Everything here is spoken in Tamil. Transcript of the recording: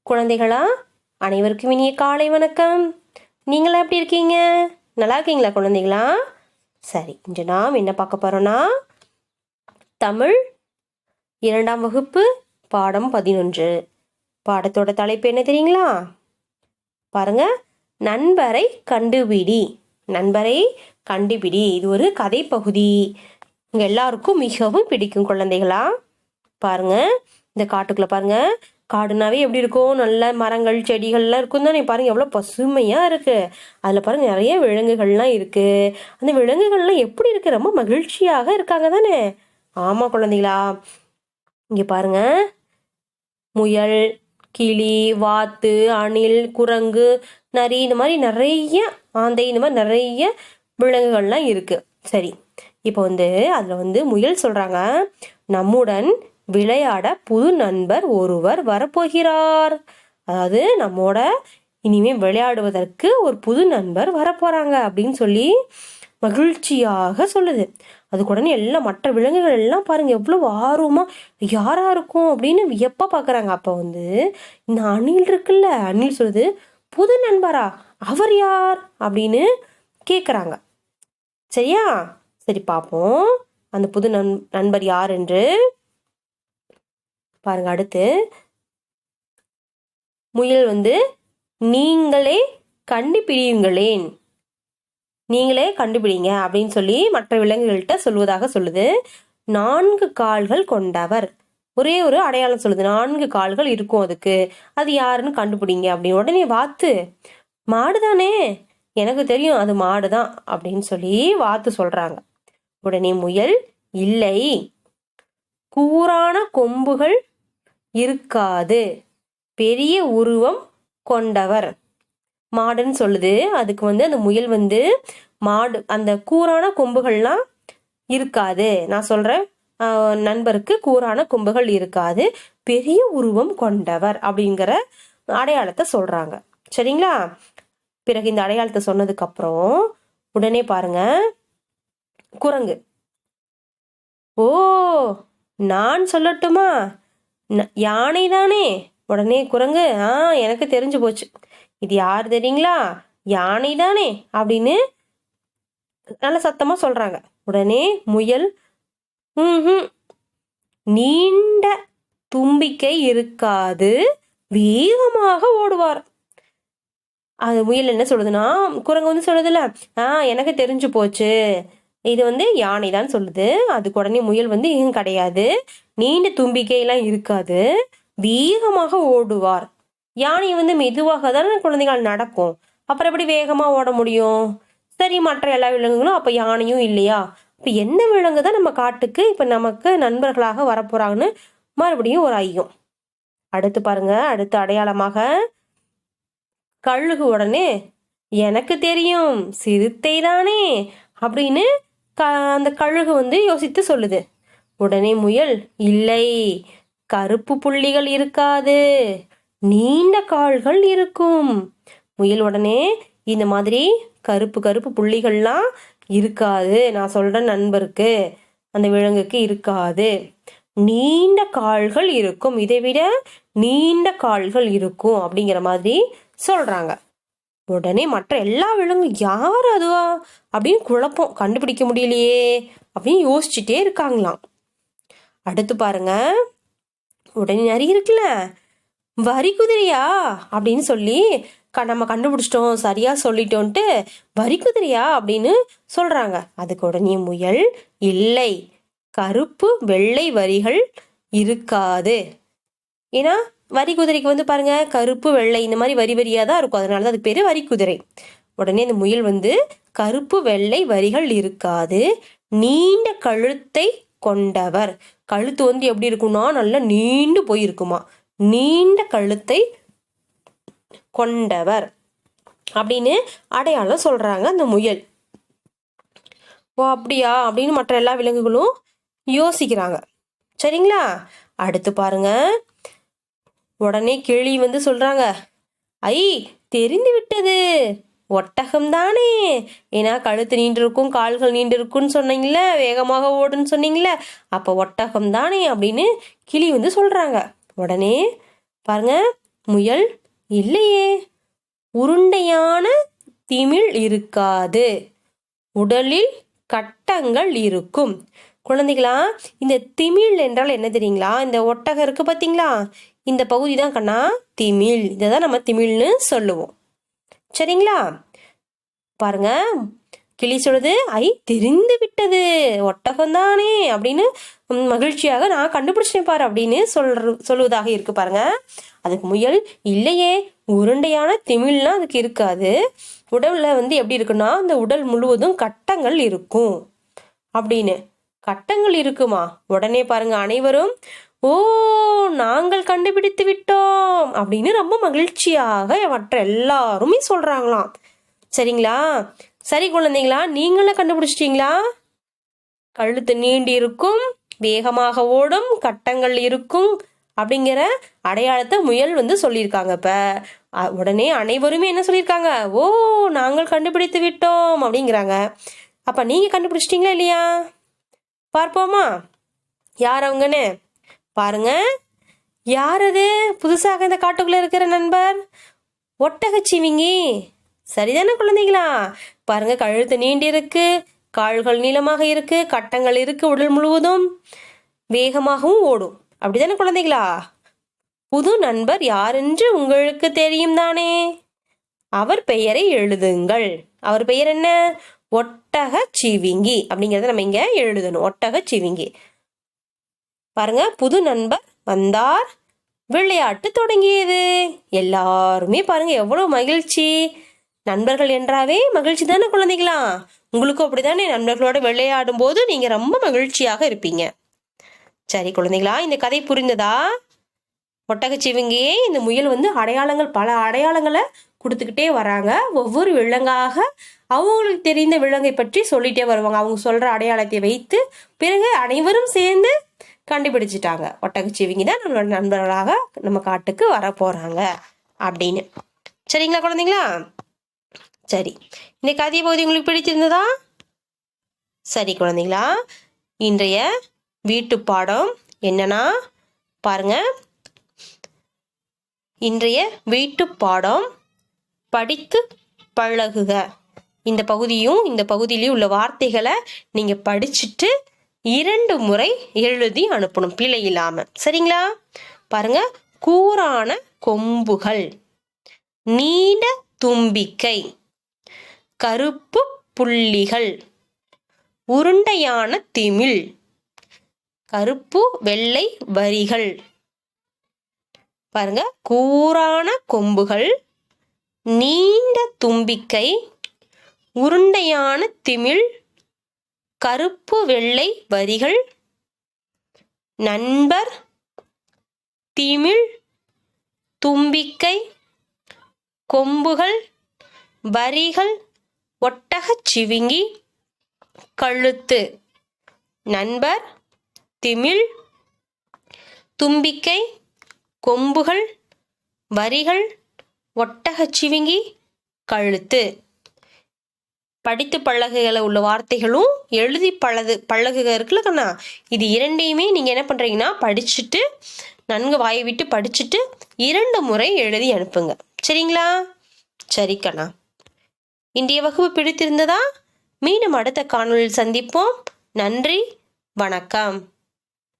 குழந்தைகளா, அனைவருக்கும் இனிய காலை வணக்கம். நீங்களாம் எப்படி இருக்கீங்க? நல்லா இருக்கீங்களா குழந்தைகளா? சரி, இன்று நாம் என்ன பார்க்க போறோம்னா, தமிழ் 2ஆம் வகுப்பு பாடம் 11. பாடத்தோட தலைப்பு என்ன தெரியுங்களா? பாருங்க, நண்பரை கண்டுபிடி. நண்பரை கண்டுபிடி. இது ஒரு கதை பகுதி. இங்க எல்லாருக்கும் மிகவும் பிடிக்கும் குழந்தைகளா. பாருங்க, இந்த காட்டுக்குள்ள பாருங்க, காடுனாவே எப்படி இருக்கும்? நல்ல மரங்கள் செடிகள்லாம் இருக்கும் தானே. பாருங்க எவ்வளோ பசுமையா இருக்கு. அதுல பாருங்க நிறைய விலங்குகள்லாம் இருக்கு. அந்த விலங்குகள்லாம் எப்படி இருக்கு? ரொம்ப மகிழ்ச்சியாக இருக்காங்க தானே. ஆமா குழந்தைகளா, இங்க பாருங்க, முயல், கிளி, வாத்து, அணில், குரங்கு, நரி, இந்த மாதிரி நிறைய ஆந்தை, இந்த மாதிரி நிறைய விலங்குகள்லாம் இருக்கு. சரி, இப்போ அதுல முயல் சொல்றாங்க, நம்முடன் விளையாட புது நண்பர் ஒருவர் வரப்போகிறார். அதாவது நம்மோட இனிமே விளையாடுவதற்கு ஒரு புது நண்பர் வரப்போறாங்க அப்படின்னு சொல்லி மகிழ்ச்சியாக சொல்லுது. அதுக்கு உடனே எல்லாம் மற்ற விலங்குகள் எல்லாம் பாருங்க எவ்வளவு ஆர்வமா யாரா இருக்கும் அப்படின்னு வியப்பா பாக்குறாங்க. அப்ப இந்த அணில் இருக்குல்ல, அணில் சொல்லுது, புது நண்பரா? அவர் யார் அப்படின்னு கேக்குறாங்க. சரியா? சரி, பார்ப்போம் அந்த புது நண்பர் யார் என்று. பாருங்க, அடுத்து முயல் நீங்களே கண்டுபிடியுங்களேன், நீங்களே கண்டுபிடிங்க அப்படின்னு சொல்லி மற்ற விலங்குகள்கிட்ட சொல்வதாக சொல்லுது. 4 கால்கள் கொண்டவர். ஒரே ஒரு அடையாளம் சொல்லுது, 4 கால்கள் இருக்கும் அதுக்கு, அது யாருன்னு கண்டுபிடிங்க அப்படின்னு. உடனே வாத்து, மாடுதானே, எனக்கு தெரியும் அது மாடுதான் அப்படின்னு சொல்லி வாத்து சொல்றாங்க. உடனே முயல், இல்லை, கூரான கொம்புகள் இருக்காது, பெரிய உருவம் கொண்டவர். மாடுன்னு சொல்லுது. அதுக்கு அந்த முயல் மாடு அந்த கூரான கொம்புகள்லாம் இருக்காது, நான் சொல்றேன் நண்பருக்கு கூரான கொம்புகள் இருக்காது, பெரிய உருவம் கொண்டவர் அப்படிங்கிற அடையாளத்தை சொல்றாங்க. சரிங்களா? பிறகு இந்த அடையாளத்தை சொன்னதுக்கு அப்புறம் உடனே பாருங்க, குரங்கு, ஓ, நான் சொல்லட்டுமா? யானை தானே. உடனே குரங்கு, எனக்கு தெரிஞ்சு போச்சு, இது யார் தெரியுங்களா? யானை தானே அப்படின்னு நல்ல சத்தமா சொல்றாங்க. உடனே முயல், நீண்ட தும்பிக்கை இருக்காது, வேகமாக ஓடுவார். அது முயல் என்ன சொல்லுதுன்னா, குரங்கு சொல்லுதுல, எனக்கு தெரிஞ்சு போச்சு, இது யானை தான் சொல்லுது. அதுக்கு உடனே முயல் கிடையாது, நீண்ட தும்பிக்கை எல்லாம் இருக்காது, வேகமாக ஓடுவார். யானை மெதுவாக தானே குழந்தைகள் நடக்கும், அப்புறம் எப்படி வேகமா ஓட முடியும்? சரி, மற்ற எல்லா விலங்குகளும் அப்ப யானையும் இல்லையா? இப்ப என்ன விலங்கு தான் நம்ம காட்டுக்கு இப்ப நமக்கு நண்பர்களாக வரப்போறாங்கன்னு மறுபடியும் ஒரு ஐயம். அடுத்து பாருங்க, அடுத்த அடையாளமாக கழுகு உடனே, எனக்கு தெரியும், சிறுத்தை தானே அப்படின்னு அந்த கழுகு யோசித்து சொல்லுது. உடனே முயல், இல்லை, கருப்பு புள்ளிகள் இருக்காது, நீண்ட கால்கள் இருக்கும். முயல் உடனே, இந்த மாதிரி கருப்பு கருப்பு புள்ளிகள்லாம் இருக்காது, நான் சொல்ற நண்பருக்கு, அந்த விலங்குக்கு இருக்காது, நீண்ட கால்கள் இருக்கும், இதை விட நீண்ட கால்கள் இருக்கும் அப்படிங்கிற மாதிரி சொல்றாங்க. உடனே மற்ற எல்லா விலங்கு, யார் அதுவா அப்படின்னு குழப்பம், கண்டுபிடிக்க முடியலையே அப்படின்னு யோசிச்சுட்டே இருக்காங்களாம். அடுத்து பாருங்க, உடனே நரி இருக்குல்ல, வரி குதிரையா அப்படின்னு சொல்லி நம்ம கண்டுபிடிச்சிட்டோம், சரியா சொல்லிட்டோன்ட்டு வரி குதிரையா அப்படின்னு சொல்றாங்க. அதுக்கு உடனே முயல், இல்லை, கருப்பு வெள்ளை வரிகள் இருக்காது. ஏன்னா வரி குதிரைக்கு பாருங்க, கருப்பு வெள்ளை இந்த மாதிரி வரி வரியா தான் இருக்கும், அதனாலதான் அதுக்கு பேரு வரி குதிரை. உடனே அந்த முயல் கருப்பு வெள்ளை வரிகள் இருக்காது, நீண்ட கழுத்தை கொண்டவர். கழுத்து எப்படி இருக்கும்னா நல்லா நீண்டு போயிருக்குமா, நீண்ட கழுத்தை கொண்டவர் அப்படின்னு அடையாளம் சொல்றாங்க அந்த முயல். ஓ, அப்படியா அப்படின்னு மற்ற எல்லா விலங்குகளும் யோசிக்கிறாங்க. சரிங்களா? அடுத்து பாருங்க, உடனே கிளி சொல்றாங்க, ஐ, தெரிந்து விட்டது, ஒட்டகம் தானே, ஏன்னா கழுத்து நீண்டு இருக்கும், கால்கள் நீண்டு இருக்குன்னு சொன்னீங்கல்ல, வேகமாக ஓடுன்னு சொன்னீங்கல்ல, அப்ப ஒட்டகம் தானே அப்படின்னு கிளி சொல்றாங்க. உடனே பாருங்க, முயல் இல்லையே. உருண்டையான திமில் இருக்காது. உடலில் கட்டங்கள் இருக்கும். குழந்தைகளா, இந்த திமில் என்றால் என்ன தெரியுங்களா? இந்த ஒட்டகம் இருக்கு பார்த்தீங்களா, இந்த பகுதி தான் கண்ணா திமில். இதை தான் நம்ம திமில்னு சொல்லுவோம். சரிங்களா? பாருங்க, கிளி சொல்லுது, ஐ தெரிந்து விட்டது, ஒட்டகம்தானே அப்படின்னு மகிழ்ச்சியாக நான் கண்டுபிடிச்சேன் பாரு அப்படின்னு சொல்லுவதாக இருக்கு பாருங்க. அதுக்கு முயல் இல்லையே, உருண்டையான திமிழ்லாம் அதுக்கு இருக்காது. உடல்ல எப்படி இருக்குன்னா, அந்த உடல் முழுவதும் கட்டங்கள் இருக்கும் அப்படின்னு. கட்டங்கள் இருக்குமா? உடனே பாருங்க அனைவரும், ஓ நாங்கள் கண்டுபிடித்து விட்டோம் அப்படின்னு ரொம்ப மகிழ்ச்சியாக மற்ற எல்லாருமே சொல்றாங்களாம். சரிங்களா? சரி குழந்தைங்களா, நீங்களும் கண்டுபிடிச்சிட்டீங்களா? கழுத்து நீண்டி இருக்கும், வேகமாக ஓடும், கட்டங்கள் இருக்கும் அப்படிங்கிற அடையாளத்தை முயல் சொல்லியிருக்காங்க. இப்ப உடனே அனைவருமே என்ன சொல்லியிருக்காங்க? ஓ நாங்கள் கண்டுபிடித்து விட்டோம் அப்படிங்கிறாங்க. அப்ப நீங்க கண்டுபிடிச்சிட்டீங்களா இல்லையா? பார்ப்போமா யார் அவங்கன்னு? பாருங்க, யார் அது புதுசாக இந்த காட்டுக்குள்ள இருக்கிற நண்பர்? ஒட்டகச்சிவிங்கி. சரிதானே குழந்தைங்களா? பாருங்க, கழுத்து நீண்டி இருக்கு, கால்கள் நீளமாக இருக்கு, கட்டங்கள் இருக்கு, உடல் முழுவதும் வேகமாகவும் ஓடும். அப்படிதானே குழந்தைகளா? புது நண்பர் யார் என்று உங்களுக்கு தெரியும் தானே? அவர் பெயரை எழுதுங்கள். அவர் பெயர் என்ன? ஒட்டகச்சிவிங்கி அப்படிங்கறத நம்ம இங்க எழுதணும். ஒட்டகச்சிவிங்கி. பாருங்க, புது நண்பர் வந்தார், விளையாட்டு தொடங்கியது. எல்லாருமே பாருங்க எவ்வளவு மகிழ்ச்சி. நண்பர்கள் என்றாவே மகிழ்ச்சி தானே குழந்தைகளா? உங்களுக்கும் அப்படித்தானே? நண்பர்களோட விளையாடும் போது நீங்க ரொம்ப மகிழ்ச்சியாக இருப்பீங்க. சரி குழந்தைகளா, இந்த கதை புரிந்ததா? ஒட்டகச்சிவிங்கியே இந்த முயல் அடையாளங்கள், பல அடையாளங்களை கொடுத்துக்கிட்டே வராங்க. ஒவ்வொரு விலங்காக அவங்களுக்கு தெரிந்த விலங்கை பற்றி சொல்லிட்டே வருவாங்க. அவங்க சொல்ற அடையாளத்தை வைத்து பிறகு அனைவரும் சேர்ந்து கண்டுபிடிச்சிட்டாங்க, ஒட்டகச்சிவிங்கி தான் நம்மளோட நண்பர்களாக நம்ம காட்டுக்கு வர போறாங்க அப்படின்னு. சரிங்களா குழந்தைங்களா? சரி, இந்த கதை பகுதி உங்களுக்கு பிடிச்சிருந்ததா? சரி குழந்தைங்களா, இன்றைய வீட்டு பாடம் என்னன்னா பாருங்க. இன்றைய வீட்டு பாடம் படித்து பழகுக. இந்த பகுதியும் இந்த பகுதியிலையும் உள்ள வார்த்தைகளை நீங்க படிச்சுட்டு 2 முறை எழுதி அனுப்பணும், பிழை இல்லாம. சரிங்களா? பாருங்க, கூரான கொம்புகள், நீண்ட தும்பிக்கை, கருப்பு புள்ளிகள், உருண்டையான திமில், கருப்பு வெள்ளை வரிகள். பாருங்க, கூரான கொம்புகள், நீண்ட தும்பிக்கை, உருண்டையான திமில், கருப்பு வெள்ளை வரிகள், நண்பர், திமில், தும்பிக்கை, கொம்புகள், வரிகள், ஒட்டகச்சிவிங்கி, கழுத்து. நண்பர், திமில், தும்பிக்கை, கொம்புகள், வரிகள், ஒட்டகச்சிவிங்கி, கழுத்து. படித்து பழகுகளை உள்ள வார்த்தைகளும் எழுதி பழகுக இருக்குல்ல கண்ணா, இது 2ஐயுமே நீங்க என்ன பண்றீங்கன்னா படிச்சுட்டு, நன்கு வாயை விட்டு படிச்சுட்டு 2 முறை எழுதி அனுப்புங்க. சரிங்களா? சரி கண்ணா, இன்றைய வகுப்பு பிடித்திருந்ததா? மீண்டும் அடுத்த காணொளியில் சந்திப்போம். நன்றி, வணக்கம்.